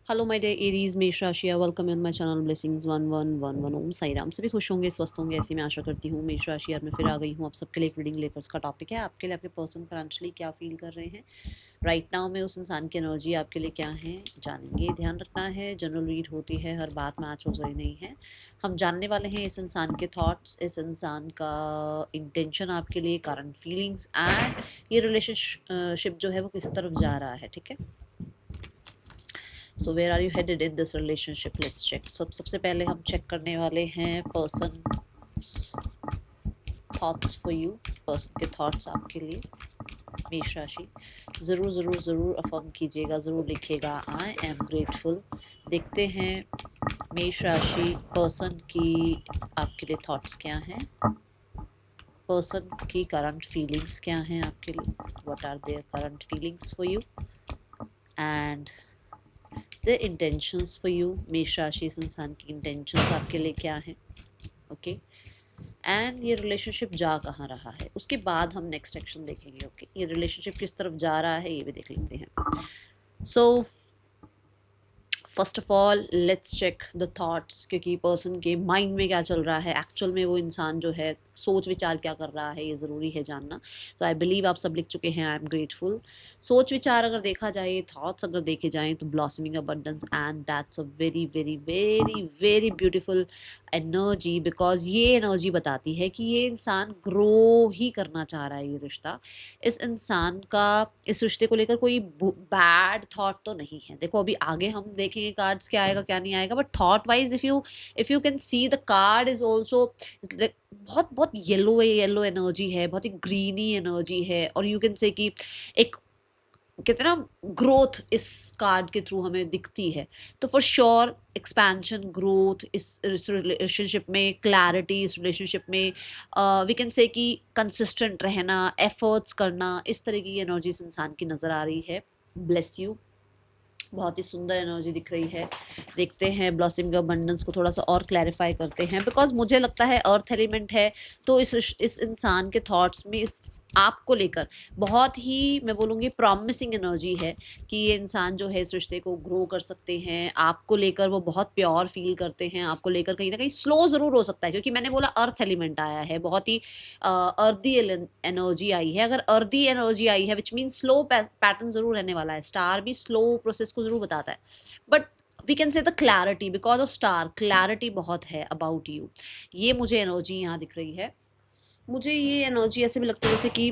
Hello my dear Aries, मेष राशि, welcome on my channel blessings 1111 ओम साई राम। सभी खुश होंगे, स्वस्थ होंगे, ऐसी मैं आशा करती हूँ। मेष राशि यार मैं फिर आ गई हूँ आप सबके लिए एक रीडिंग लेकर। उसका टॉपिक है आपके लिए आपके पर्सन करंटली क्या फील कर रहे हैं राइट नाउ में। उस इंसान की एनर्जी आपके लिए क्या है जानेंगे। ध्यान रखना है, जनरल रीड होती है, हर बात मैच हो सही नहीं है। हम जानने वाले हैं इस इंसान के थॉट्स, इस इंसान का इंटेंशन आपके लिए, करंट फीलिंग्स एंड ये रिलेशनशिप जो है वो किस तरफ जा रहा है। ठीक है, so where are you headed in this relationship, let's check. सबसे पहले हम चेक करने वाले हैं person thoughts for you, person के थॉट्स आपके लिए। मेष राशि, ज़रूर ज़रूर ज़रूर अफर्म कीजिएगा, ज़रूर लिखिएगा आई एम ग्रेटफुल। देखते हैं मेष राशि पर्सन की आपके लिए थॉट्स क्या हैं, पर्सन की करंट फीलिंग्स क्या हैं आपके लिए, what are their current feelings for you and their intentions for you। मेष राशि, इस इंसान की intentions आपके लिए क्या है, ओके। एंड ये रिलेशनशिप जा कहाँ रहा है, उसके बाद हम नेक्स्ट एक्शन देखेंगे। ओके, ये रिलेशनशिप किस तरफ जा रहा है ये भी देख लेते हैं। So first of all let's check the thoughts, क्योंकि पर्सन के माइंड में क्या चल रहा है, एक्चुअल में वो इंसान जो है सोच विचार क्या कर रहा है, ये ज़रूरी है जानना। तो आई बिलीव आप सब लिख चुके हैं आई एम ग्रेटफुल। सोच विचार अगर देखा जाए, थॉट्स अगर देखे जाएँ तो blossoming abundance and that's a very very very very beautiful energy, because ये एनर्जी बताती है कि ये इंसान ग्रो ही करना चाह रहा है। ये रिश्ता, इस इंसान का इस रिश्ते को लेकर कोई बैड थॉट तो नहीं है। देखो अभी आगे हम देखेंगे कार्ड्स क्या आएगा क्या नहीं आएगा, but thought wise if you can see the card is also बहुत बहुत येलो एनर्जी है, बहुत ही ग्रीनी एनर्जी है। और यू कैन से कि एक कहते हैं ना ग्रोथ इस कार्ड के थ्रू हमें दिखती है। तो फॉर श्योर एक्सपेंशन, ग्रोथ इस रिलेशनशिप में, क्लैरिटी इस रिलेशनशिप में, वी कैन से कि कंसिस्टेंट रहना, एफर्ट्स करना, इस तरह की एनर्जी इस इंसान की नज़र आ रही है। ब्लेस यू, बहुत ही सुंदर एनर्जी दिख रही है। देखते हैं ब्लॉसमिंग अबंडेंस को थोड़ा सा और क्लैरिफाई करते हैं, बिकॉज मुझे लगता है अर्थ एलिमेंट है। तो इस इंसान के थॉट्स में इस आपको लेकर बहुत ही, मैं बोलूँगी, प्रॉमिसिंग एनर्जी है कि ये इंसान जो है इस रिश्ते को ग्रो कर सकते हैं। आपको लेकर वो बहुत प्योर फील करते हैं, आपको लेकर कहीं ना कहीं स्लो ज़रूर हो सकता है, क्योंकि मैंने बोला अर्थ एलिमेंट आया है, बहुत ही अर्दी एनर्जी आई है। अगर अर्दी एनर्जी आई है विच मीन स्लो पैटर्न ज़रूर रहने वाला है। स्टार भी स्लो प्रोसेस को ज़रूर बताता है, but we can see the clarity, because of star clarity बहुत है अबाउट यू। ये मुझे एनर्जी यहाँ दिख रही है। मुझे ये एनर्जी ऐसे भी लगता है जैसे कि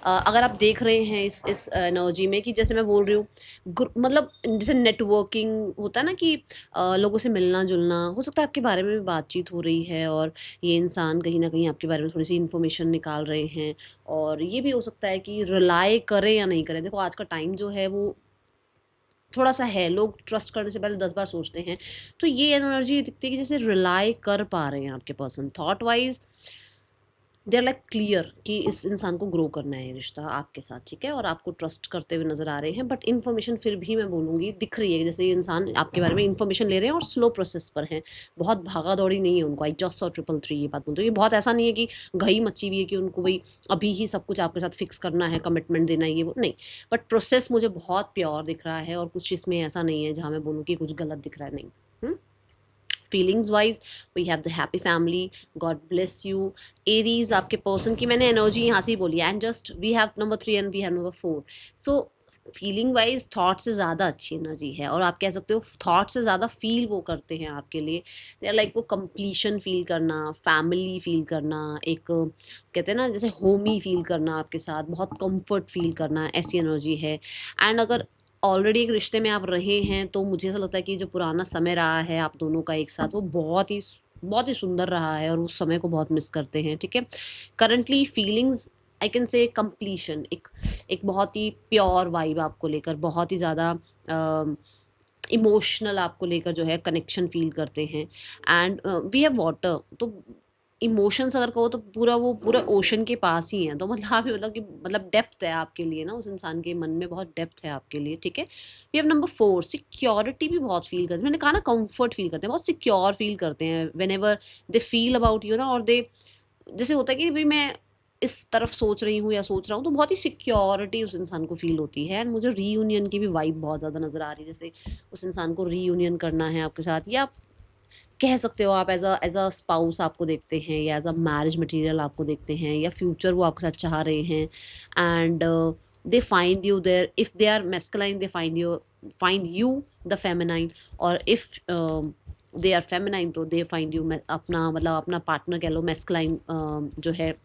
अगर आप देख रहे हैं इस एनर्जी में कि जैसे मैं बोल रही हूँ, मतलब जैसे नेटवर्किंग होता है ना कि लोगों से मिलना जुलना, हो सकता है आपके बारे में भी बातचीत हो रही है और ये इंसान कहीं ना कहीं आपके बारे में थोड़ी सी इन्फॉर्मेशन निकाल रहे हैं। और ये भी हो सकता है कि रिलाई करें या नहीं करें। देखो आज का टाइम जो है वो थोड़ा सा है, लोग ट्रस्ट करने से पहले 10 बार सोचते हैं। तो ये एनर्जी दिखती है कि जैसे रिलाई कर पा रहे हैं आपके person thought wise. They are like clear कि इस इंसान को ग्रो करना है ये रिश्ता आपके साथ, ठीक है, और आपको ट्रस्ट करते हुए नजर आ रहे हैं। बट इन्फॉर्मेशन फिर भी मैं बोलूँगी दिख रही है, जैसे ये इंसान आपके बारे में इन्फॉर्मेशन ले रहे हैं और स्लो प्रोसेस पर हैं। बहुत भागा दौड़ी नहीं है उनको। आई जस्ट सॉ 333 ये बात बोलते हैं। ये बहुत ऐसा नहीं है कि घई मची हुई है कि उनको भाई अभी ही सब कुछ आपके साथ फिक्स करना है, कमिटमेंट देना है, ये वो नहीं। बट प्रोसेस मुझे बहुत प्योर दिख रहा है और कुछ इसमें ऐसा नहीं है जहाँ मैं बोलूँ कि कुछ गलत दिख रहा है, नहीं। Feelings wise we have the happy family, God bless you. Aries आपके पर्सन की मैंने एनर्जी यहाँ से ही बोली, and just we have number 3 and we have number 4। So feeling wise thought से ज़्यादा अच्छी एनर्जी है, और आप कह सकते हो थॉट से ज़्यादा फील वो करते हैं आपके लिए। दे आर लाइक वो कंप्लीशन फील करना, फैमिली फील करना, एक कहते हैं ना जैसे होमी फील करना आपके साथ, बहुत कंफर्ट फील करना, ऐसी एनर्जी है। एंड अगर ऑलरेडी एक रिश्ते में आप रहे हैं तो मुझे ऐसा लगता है कि जो पुराना समय रहा है आप दोनों का एक साथ, वो बहुत ही सुंदर रहा है और उस समय को बहुत मिस करते हैं, ठीक है। Currently feelings I can say completion, एक बहुत ही प्योर वाइब आपको लेकर, बहुत ही ज़्यादा इमोशनल आपको लेकर जो है कनेक्शन फील करते हैं। एंड वी हैव वाटर, तो इमोशंस अगर कहो तो पूरा ओशन के पास ही है। तो मतलब आप मतलब कि मतलब डेप्थ है आपके लिए ना, उस इंसान के मन में बहुत डेप्थ है आपके लिए, ठीक है। वी हैव नंबर 4, सिक्योरिटी भी बहुत फील करते हैं। मैंने कहा ना कंफर्ट फील करते हैं, बहुत सिक्योर फील करते हैं when ever they feel about you ना। और दे जैसे होता है कि भाई मैं इस तरफ सोच रही हूँ या सोच रहा हूँ, तो बहुत ही सिक्योरिटी उस इंसान को फील होती है। एंड मुझे रीयूनियन की भी वाइब बहुत ज़्यादा नज़र आ रही है, जैसे उस इंसान को रीयूनियन करना है आपके साथ, या कह सकते हो आप एज अ स्पाउस आपको देखते हैं, या एज अ मैरिज मटेरियल आपको देखते हैं, या फ्यूचर वो आपके साथ चाह रहे हैं। And they find you there, if they are masculine they find you the feminine, और इफ़ दे आर फेमिनाइन तो दे फाइंड यू अपना, मतलब अपना पार्टनर कह लो मेस्कुलाइन, जो है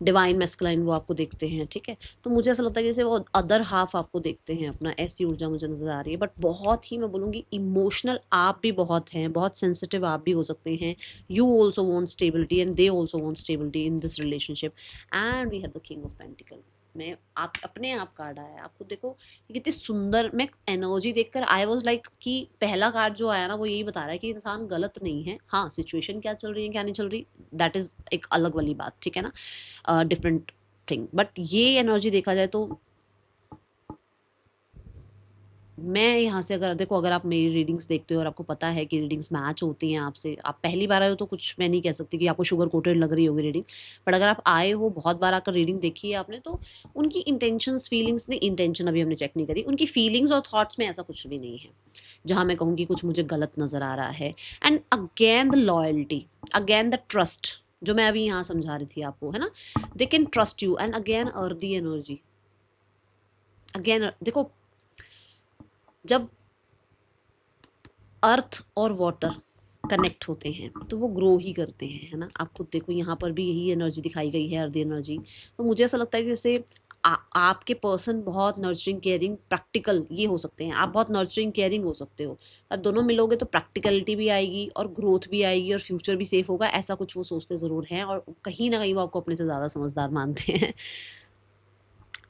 डिवाइन मेस्कुलाइन, वो आपको देखते हैं। ठीक है, तो मुझे ऐसा लगता है कि जैसे वो अदर हाफ आपको देखते हैं अपना, ऐसी ऊर्जा मुझे नज़र आ रही है। बट बहुत ही, मैं बोलूँगी, इमोशनल आप भी बहुत हैं, बहुत सेंसिटिव आप भी हो सकते हैं। You also want stability and they also want stability in this relationship. And we have the king of pentacle. मैं आप अपने आप कार्ड आया है, आपको देखो कि कितनी सुंदर, मैं एनर्जी देखकर आई वाज लाइक कि पहला कार्ड जो आया ना वो यही बता रहा है कि इंसान गलत नहीं है। हाँ, सिचुएशन क्या चल रही है क्या नहीं चल रही, दैट इज़ एक अलग वाली बात, ठीक है ना, डिफरेंट थिंग। बट ये एनर्जी देखा जाए तो मैं यहाँ से, अगर देखो, अगर आप मेरी रीडिंग्स देखते हो और आपको पता है कि रीडिंग्स मैच होती हैं आपसे, आप पहली बार आए हो तो कुछ मैं नहीं कह सकती कि आपको शुगर कोटेड लग रही होगी रीडिंग। बट अगर आप आए हो, बहुत बार आकर रीडिंग देखी है आपने, तो उनकी इंटेंशंस, फीलिंग्स, नहीं इंटेंशन अभी हमने चेक नहीं करी, उनकी फीलिंग्स और थॉट्स में ऐसा कुछ भी नहीं है जहाँ मैं कहूँ कि कुछ मुझे गलत नज़र आ रहा है। And again the loyalty, again the trust, जो मैं अभी यहाँ समझा रही थी आपको, है ना, they can trust you. And again earthy energy, again देखो, जब अर्थ और वाटर कनेक्ट होते हैं तो वो ग्रो ही करते हैं, है ना। आप खुद देखो, यहाँ पर भी यही एनर्जी दिखाई गई है, अर्थ एनर्जी। तो मुझे ऐसा लगता है कि जैसे आपके पर्सन बहुत नर्चरिंग, केयरिंग, प्रैक्टिकल ये हो सकते हैं, आप बहुत नर्चरिंग, केयरिंग हो सकते हो। अब दोनों मिलोगे तो प्रैक्टिकलिटी भी आएगी और ग्रोथ भी आएगी और फ्यूचर भी सेफ होगा, ऐसा कुछ वो सोचते ज़रूर हैं, और कहीं ना कहीं वो आपको अपने से ज़्यादा समझदार मानते हैं।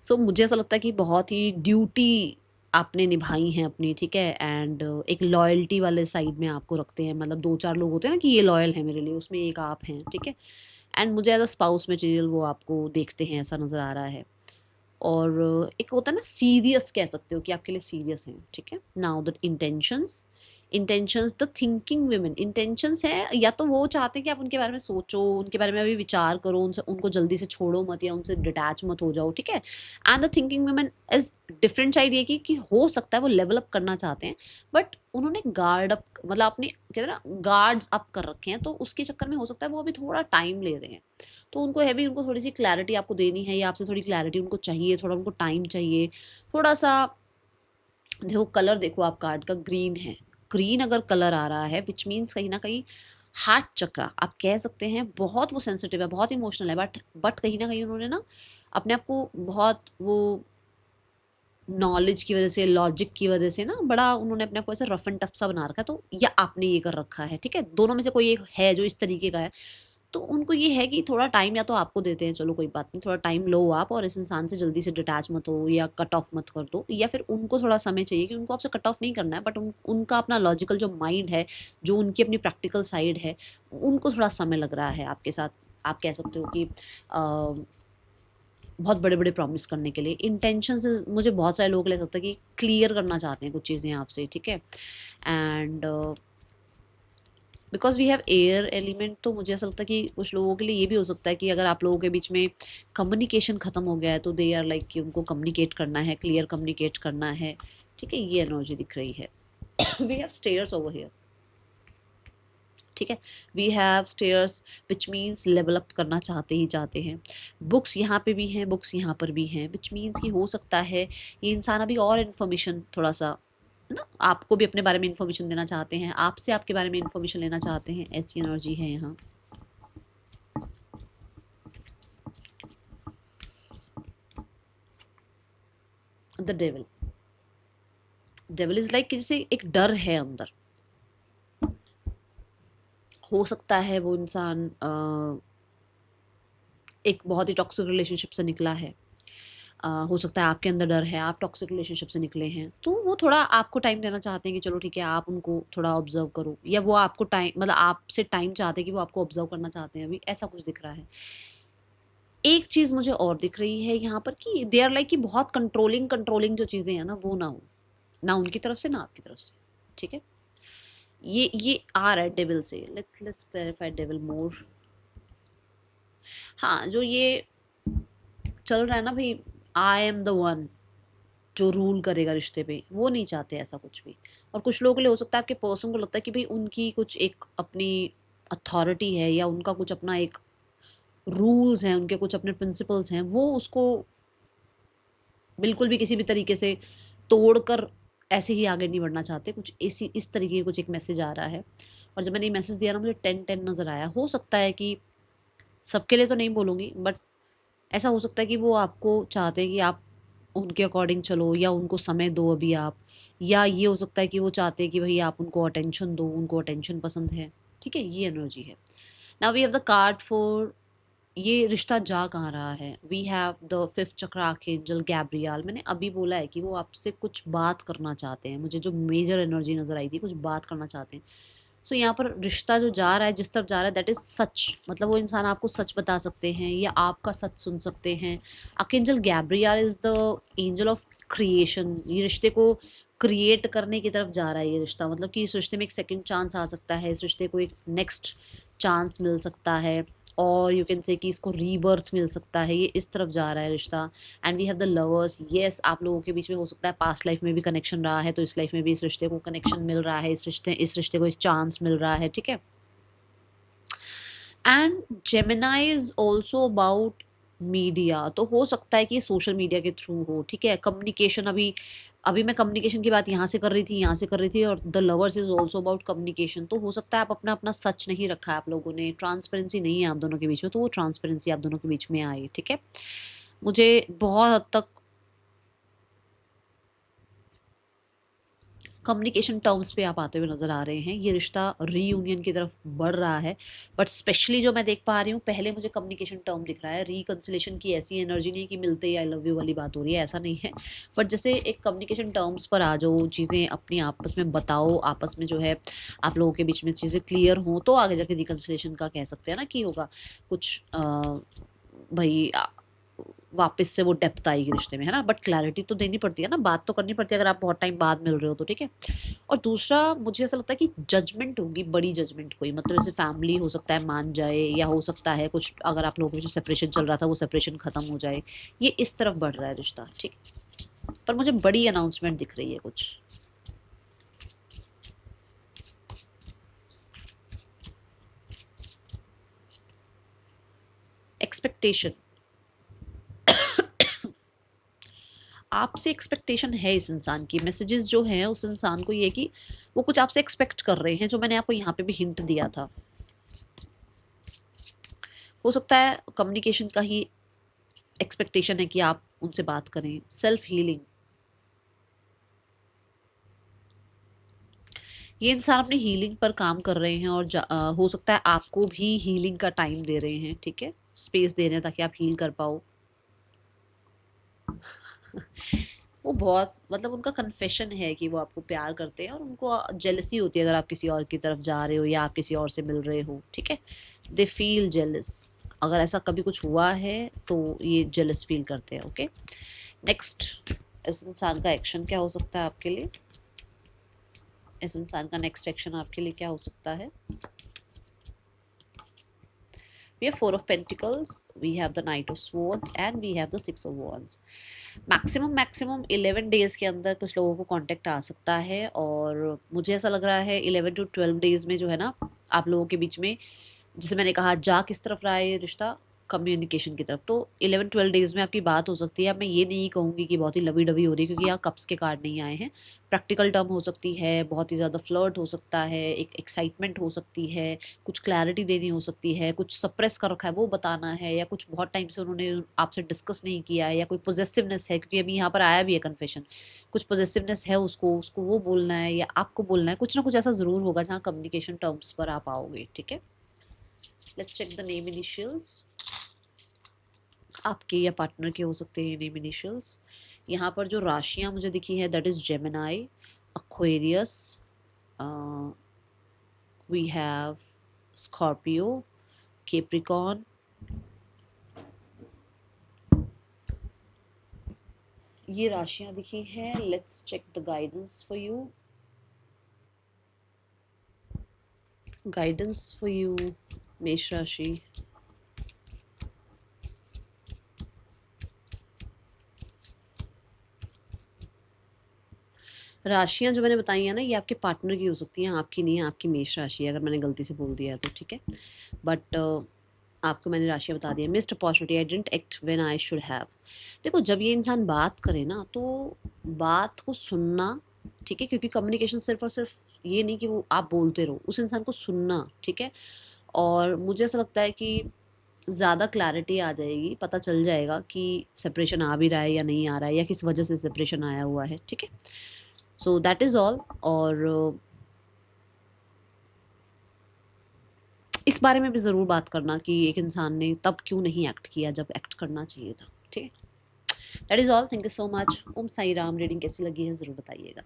सो मुझे ऐसा लगता है कि बहुत ही ड्यूटी आपने निभाई हैं अपनी, ठीक है। एंड एक लॉयल्टी वाले साइड में आपको रखते हैं, मतलब दो चार लोग होते हैं ना कि ये लॉयल है मेरे लिए, उसमें एक आप हैं, ठीक है। एंड मुझे एज अ स्पाउस मटेरियल वो आपको देखते हैं, ऐसा नज़र आ रहा है। और एक होता है ना सीरियस, कह सकते हो कि आपके लिए सीरियस हैं, ठीक है। Now the intentions, intentions the thinking women, intentions है या तो वो चाहते हैं कि आप उनके बारे में सोचो, उनके बारे में अभी विचार करो, उनसे, उनको जल्दी से छोड़ो मत या उनसे डिटैच मत हो जाओ, ठीक है। And the thinking women is different side, ये कि हो सकता है वो लेवल अप करना चाहते हैं, बट उन्होंने गार्ड अप, मतलब अपने कहते हैं ना गार्ड्स अप कर रखे हैं, तो उसके चक्कर में हो सकता है वो अभी थोड़ा टाइम ले रहे हैं। तो उनको है भी, उनको थोड़ी सी क्लैरिटी आपको देनी है, या आपसे थोड़ी क्लैरिटी उनको चाहिए, थोड़ा उनको टाइम चाहिए, थोड़ा सा। देखो कलर, देखो आप कार्ड का ग्रीन है, ग्रीन अगर कलर आ रहा है विच मीन्स कहीं ना कहीं हार्ट चक्रा, आप कह सकते हैं बहुत वो सेंसिटिव है, बहुत इमोशनल है, बट कहीं ना कहीं उन्होंने ना अपने आप को बहुत वो नॉलेज की वजह से, लॉजिक की वजह से ना, बड़ा उन्होंने अपने आप को ऐसे रफ एंड टफ सा बना रखा है, तो या आपने ये कर रखा है, ठीक है। दोनों में से कोई एक है जो इस तरीके का है। तो उनको ये है कि थोड़ा टाइम या तो आपको देते हैं, चलो कोई बात नहीं, थोड़ा टाइम लो आप और इस इंसान से जल्दी से डिटैच मत हो या कट ऑफ मत कर दो, या फिर उनको थोड़ा समय चाहिए कि उनको आपसे कट ऑफ नहीं करना है, बट उनका अपना लॉजिकल जो माइंड है, जो उनकी अपनी प्रैक्टिकल साइड है, उनको थोड़ा समय लग रहा है आपके साथ। आप कह सकते हो कि बहुत बड़े बड़े प्रॉमिस करने के लिए, इंटेंशन से मुझे बहुत सारे लोगों को लग सकता है कि क्लियर करना चाहते हैं कुछ चीज़ें आपसे, ठीक है। And because we have air element, तो मुझे ऐसा लगता है कि कुछ लोगों के लिए ये भी हो सकता है कि अगर आप लोगों के बीच में कम्युनिकेशन ख़त्म हो गया है तो दे आर लाइक कि उनको कम्युनिकेट करना है, क्लियर कम्युनिकेट करना है, ठीक है। ये एनर्जी दिख रही है। We have stairs over here, ठीक है। We have stairs which means level up करना चाहते ही चाहते हैं। बुक्स यहाँ पे भी हैं, बुक्स यहाँ पर भी हैं, विच मीन्स कि हो सकता है ये इंसान अभी और इन्फॉर्मेशन थोड़ा सा, है ना, आपको भी अपने बारे में इन्फॉर्मेशन देना चाहते हैं, आपसे आपके बारे में इन्फॉर्मेशन लेना चाहते हैं, ऐसी एनर्जी है यहाँ। The devil, devil is like जैसे एक डर है अंदर, हो सकता है वो इंसान एक बहुत ही टॉक्सिक रिलेशनशिप से निकला है, हो सकता है आपके अंदर डर है, आप टॉक्सिक रिलेशनशिप से निकले हैं, तो वो थोड़ा आपको टाइम देना चाहते हैं कि चलो ठीक है आप उनको थोड़ा ऑब्जर्व करो, या वो आपको टाइम, मतलब आपसे टाइम चाहते हैं कि वो आपको ऑब्जर्व करना चाहते हैं, अभी ऐसा कुछ दिख रहा है। एक चीज़ मुझे और दिख रही है यहाँ पर कि दे आर लाइक कि बहुत कंट्रोलिंग, कंट्रोलिंग जो चीज़ें हैं ना वो ना हो, ना उनकी तरफ से ना आपकी तरफ से, ठीक है। ये आ रहा है डेविल से, लेट्स क्लैरिफाई डेविल मोर। हाँ, जो ये चल रहा है ना भाई, आई एम द वन जो रूल करेगा रिश्ते पे, वो नहीं चाहते ऐसा कुछ भी। और कुछ लोगों के लिए हो सकता है, आपके पर्सन को लगता है कि भाई उनकी कुछ एक अपनी अथॉरिटी है, या उनका कुछ अपना एक रूल्स हैं, उनके कुछ अपने प्रिंसिपल्स हैं, वो उसको बिल्कुल भी किसी भी तरीके से तोड़कर ऐसे ही आगे नहीं बढ़ना चाहते। कुछ इस तरीके का कुछ एक मैसेज आ रहा है। और जब मैंने ये मैसेज दिया ना, मुझे 10-10 नज़र आया। हो सकता है कि सबके लिए तो नहीं बोलूँगी, बट ऐसा हो सकता है कि वो आपको चाहते हैं कि आप उनके अकॉर्डिंग चलो, या उनको समय दो अभी आप, या ये हो सकता है कि वो चाहते हैं कि भाई आप उनको अटेंशन दो, उनको अटेंशन पसंद है। ठीक है, ये एनर्जी है। Now we have the card for ये रिश्ता जा कहाँ रहा है। We have the fifth chakra archangel Gabriel. मैंने अभी बोला है कि वो आपसे कुछ बात करना चाहते हैं। मुझे जो मेजर एनर्जी नजर आई थी, कुछ बात करना चाहते हैं। सो यहाँ पर रिश्ता जो जा रहा है, जिस तरफ जा रहा है, दैट इज सच। मतलब वो इंसान आपको सच बता सकते हैं, या आपका सच सुन सकते हैं। Archangel Gabriel is the angel of creation. ये रिश्ते को क्रिएट करने की तरफ जा रहा है ये रिश्ता। मतलब कि इस रिश्ते में एक सेकंड चांस आ सकता है, इस रिश्ते को एक नेक्स्ट चांस मिल सकता है, और यू कैन से कि इसको रीबर्थ मिल सकता है। ये इस तरफ जा रहा है रिश्ता। And we have the lovers. Yes, आप लोगों के बीच में हो सकता है पास्ट लाइफ में भी कनेक्शन रहा है, तो इस लाइफ में भी इस रिश्ते को कनेक्शन मिल रहा है, इस रिश्ते को एक चांस मिल रहा है। ठीक है। And Gemini is also about media. तो हो सकता है कि सोशल मीडिया के थ्रू हो। ठीक है, कम्युनिकेशन। अभी अभी मैं कम्युनिकेशन की बात यहाँ से कर रही थी, यहाँ से कर रही थी, और the lovers is also about communication. तो हो सकता है आप अपना अपना सच नहीं रखा है, आप लोगों ने ट्रांसपेरेंसी नहीं है आप दोनों के बीच में, तो वो ट्रांसपेरेंसी आप दोनों के बीच में आई। ठीक है, मुझे बहुत हद तक कम्युनिकेशन टर्म्स पे आप आते हुए नज़र आ रहे हैं। ये रिश्ता रीयूनियन की तरफ बढ़ रहा है, बट स्पेशली जो मैं देख पा रही हूँ, पहले मुझे कम्युनिकेशन टर्म दिख रहा है। रिकन्सिलेशन की ऐसी एनर्जी नहीं कि मिलते ही आई लव यू वाली बात हो रही है, ऐसा नहीं है। बट जैसे एक कम्युनिकेशन टर्म्स पर आ जाओ, चीज़ें अपनी आपस में बताओ, आपस में जो है आप लोगों के बीच में चीज़ें क्लियर हों, तो आगे जाके रिकन्सिलेशन का कह सकते हैं ना कि होगा कुछ भाई वापस से वो डेप्थ आएगी रिश्ते में, है ना। बट क्लैरिटी तो देनी पड़ती है ना, बात तो करनी पड़ती है अगर आप बहुत टाइम बाद मिल रहे हो तो। ठीक है। और दूसरा मुझे ऐसा लगता है कि जजमेंट होगी, बड़ी जजमेंट कोई, मतलब जैसे फैमिली हो सकता है मान जाए, या हो सकता है कुछ अगर आप लोगों के बीच सेपरेशन चल रहा था वो सेपरेशन खत्म हो जाए। ये इस तरफ बढ़ रहा है रिश्ता। ठीक, पर मुझे बड़ी अनाउंसमेंट दिख रही है कुछ। एक्सपेक्टेशन, आपसे एक्सपेक्टेशन है इस इंसान की। मैसेजेस जो हैं उस इंसान को ये कि वो कुछ आपसे एक्सपेक्ट कर रहे हैं, जो मैंने आपको यहाँ पे भी हिंट दिया था। हो सकता है कम्युनिकेशन का ही एक्सपेक्टेशन है कि आप उनसे बात करें। सेल्फ हीलिंग, ये इंसान अपनी हीलिंग पर काम कर रहे हैं, और हो सकता है आपको भी हीलिंग का टाइम दे रहे हैं। ठीक है, स्पेस दे रहे हैं ताकि आप हील कर पाओ। वो बहुत, मतलब उनका कन्फेशन है कि वो आपको प्यार करते हैं, और उनको जेलसी होती है अगर आप किसी और की तरफ जा रहे हो या आप किसी और से मिल रहे हो। ठीक है, दे फील जेलस। अगर ऐसा कभी कुछ हुआ है तो ये जेलस फील करते हैं। ओके, नेक्स्ट, इस इंसान का एक्शन क्या हो सकता है आपके लिए। इस इंसान का नेक्स्ट एक्शन आपके लिए क्या हो सकता है। We have Four of Pentacles, we have the Knight of Swords, and we have the Six of Wands. Maximum 11 days के अंदर कुछ लोगों को कांटेक्ट आ सकता है, और मुझे ऐसा लग रहा है 11 to 12 डेज में जो है ना आप लोगों के बीच में, जैसे मैंने कहा, जा किस तरफ रहा है ये रिश्ता, कम्युनिकेशन की तरफ। तो 11-12 डेज में आपकी बात हो सकती है। अब मैं ये नहीं कहूँगी कि बहुत ही लवी डवी हो रही है, क्योंकि यहाँ कप्स के कार्ड नहीं आए हैं। प्रैक्टिकल टर्म हो सकती है, बहुत ही ज़्यादा फ्लर्ट हो सकता है, एक एक्साइटमेंट हो सकती है, कुछ क्लैरिटी देनी हो सकती है, कुछ सप्रेस कर रखा है वो बताना है, या कुछ बहुत टाइम से उन्होंने आपसे डिस्कस नहीं किया है, या कोई पॉजिटिवनेस है, क्योंकि अभी यहाँ पर आया भी है कन्फेशन। कुछ पॉजिटिवनेस है, उसको उसको वो बोलना है या आपको बोलना है, कुछ ना कुछ ऐसा ज़रूर होगा जहाँ कम्युनिकेशन टर्म्स पर आप आओगे। ठीक है, let's check the name initials. आपके या पार्टनर के हो सकते हैं नेम इनिशियल्स। यहाँ पर जो राशियाँ मुझे दिखी है, that is Gemini, Aquarius, we have Scorpio, Capricorn. ये राशियाँ दिखी हैं। Let's check the guidance for you. Guidance for you मेष राशि। राशियाँ जो मैंने बताई हैं ना, ये आपके पार्टनर की हो सकती हैं, आपकी नहीं है, आपकी मेष राशि है, अगर मैंने गलती से बोल दिया है तो ठीक है। बट आपको मैंने राशियाँ बता दी हैं। Missed opportunity, I didn't act when I should have. देखो जब ये इंसान बात करे ना, तो बात को सुनना, ठीक है, क्योंकि कम्युनिकेशन सिर्फ और सिर्फ ये नहीं कि वो आप बोलते रहो, उस इंसान को सुनना, ठीक है। और मुझे ऐसा लगता है कि ज़्यादा क्लैरिटी आ जाएगी, पता चल जाएगा कि सेपरेशन आ भी रहा है या नहीं आ रहा है, या किस वजह से सेपरेशन आया हुआ है, ठीक है। So that is all. और इस बारे में भी ज़रूर बात करना कि एक इंसान ने तब क्यों नहीं एक्ट किया जब एक्ट करना चाहिए था, ठीक है। That is all, thank you so much. Om Sai Ram. Reading कैसी लगी है ज़रूर बताइएगा।